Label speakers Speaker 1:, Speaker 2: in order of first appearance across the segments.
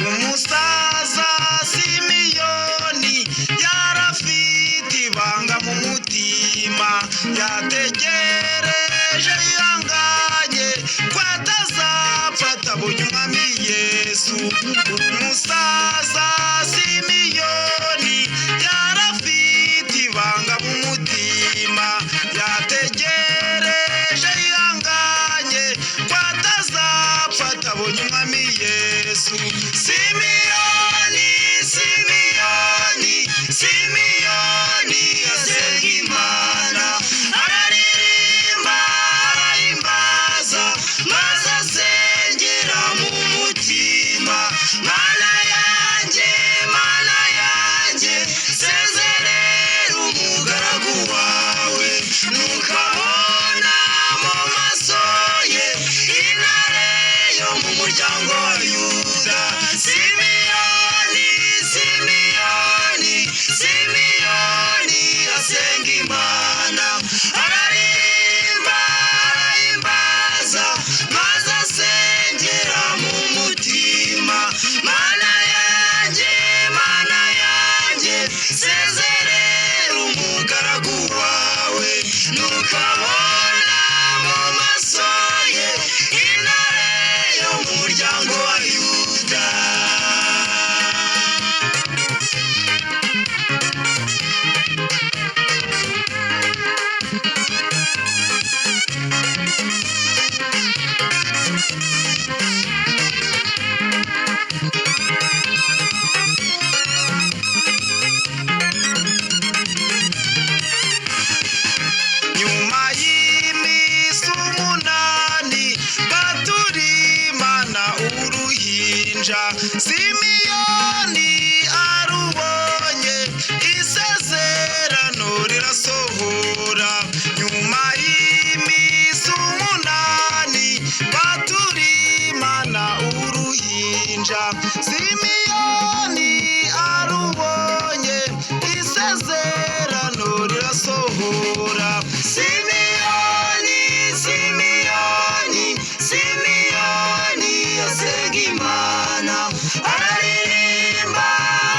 Speaker 1: Umusaza Simiyoni yarafite ibanga mu mutima, yategereje yihanganye ko atazapfa atabonye umwami Yesu. Umusaza Simiyoni yarafite ibanga mu mutima, yategereje yihanganye ko atazapfa atabonye umwami Yesu. Simiyoni, Simiyoni, Simiyoni asenga Imana, araririmba arahimbaza, maze asengera mu mutima. Mana yanjye, Mana yanjye, sezerera umugaragu wawe, ntukabona mu maso ye intare yo mu muryango wa Yuda. Simiyoni, Simiyoni, Simiyoni asenga Imana, araririmba arahimbaza, maze asengera mu mutima. Mana yanjye, Mana yanjye, sezerera umugaragu wawe, ntukabona mu maso ye intare yo mu muryango wa Yuda. Nyuma y'iminsi umunani baturimana uruhinja, Simiyoni arubonye isezerano rirasohora. Nyuma y'iminsi umunani baturimana uruhinja, Simiyoni arubonye isezerano rirasohora. Simiyoni, Simiyoni, Simiyoni asenga Imana, araririmba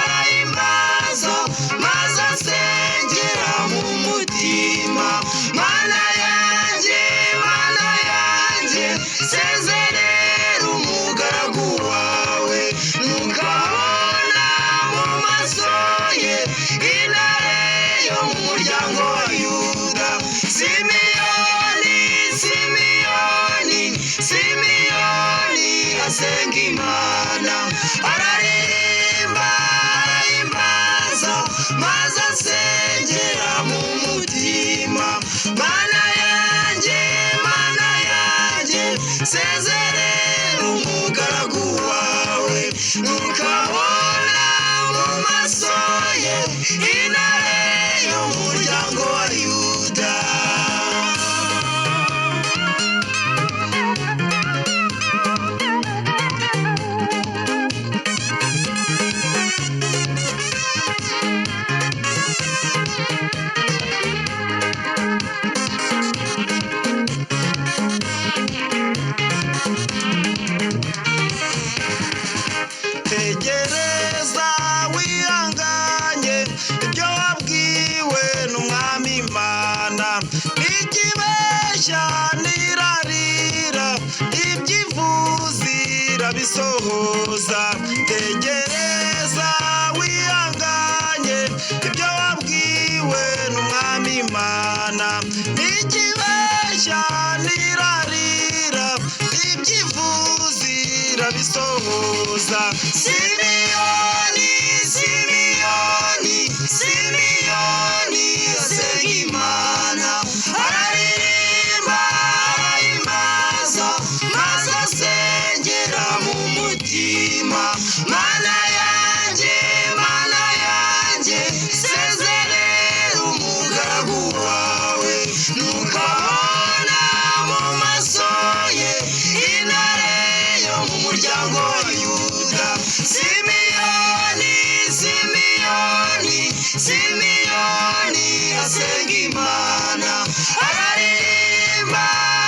Speaker 1: arahimbaza, maze asengera mu mutima. Mana yanjye, Mana yanjye, sezerera umugaragu wawe, ntukabona mu maso ye intare yo mu muryango wa Yuda. Simiyoni, Simiyoni, Simiyoni asenga Imana, araririmba arahimbaza, maze asengera mu mutima. Mana yanjye, Mana yanjye, sezerera umugaragu wawe, ntukabona mu maso ye intare yo mu muryango wa Yuda. Tegereza wihanganye ibyo wabwiwe n'umwami Imana, ntikibeshya ntirarira, ibyivuzi irabisohoza. Tegereza wihanganye ibyo wabwiwe n'umwami Imana, ntikibeshya ntirarira, ibyivuzi irabisohoza. Simiyoni, Simiyoni, Simiyoni asenga Imana, araririmba arahimbaza, maze asengera mu mutima. Mana yanjye, muryango wa Yuda. Simiyoni, Simiyoni, Simiyoni asenga Imana, araririmba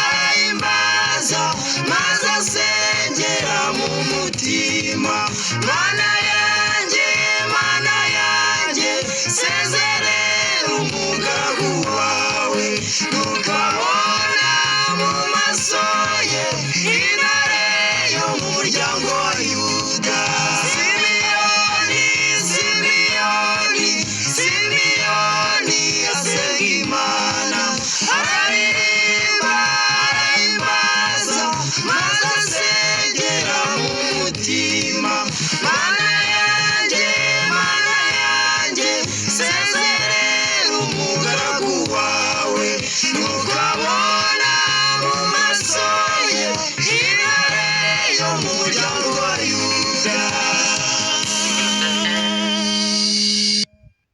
Speaker 1: arahimbaza, maze asengera mu mutima. Mana yanjye, Mana yanjye, sezerera umugabo wawe, ntukabona mu maso ye intare yo mu muryango wa Yuda. Simiyoni, Simiyoni, Simiyoni asenga Imana, araririmba arahimbaza, maze asengera mu mutima. Mana yanjye, Mana yanjye, sezerera umugaragu wawe, ntukabona mu maso ye intare yo mu muryango wa Yuda.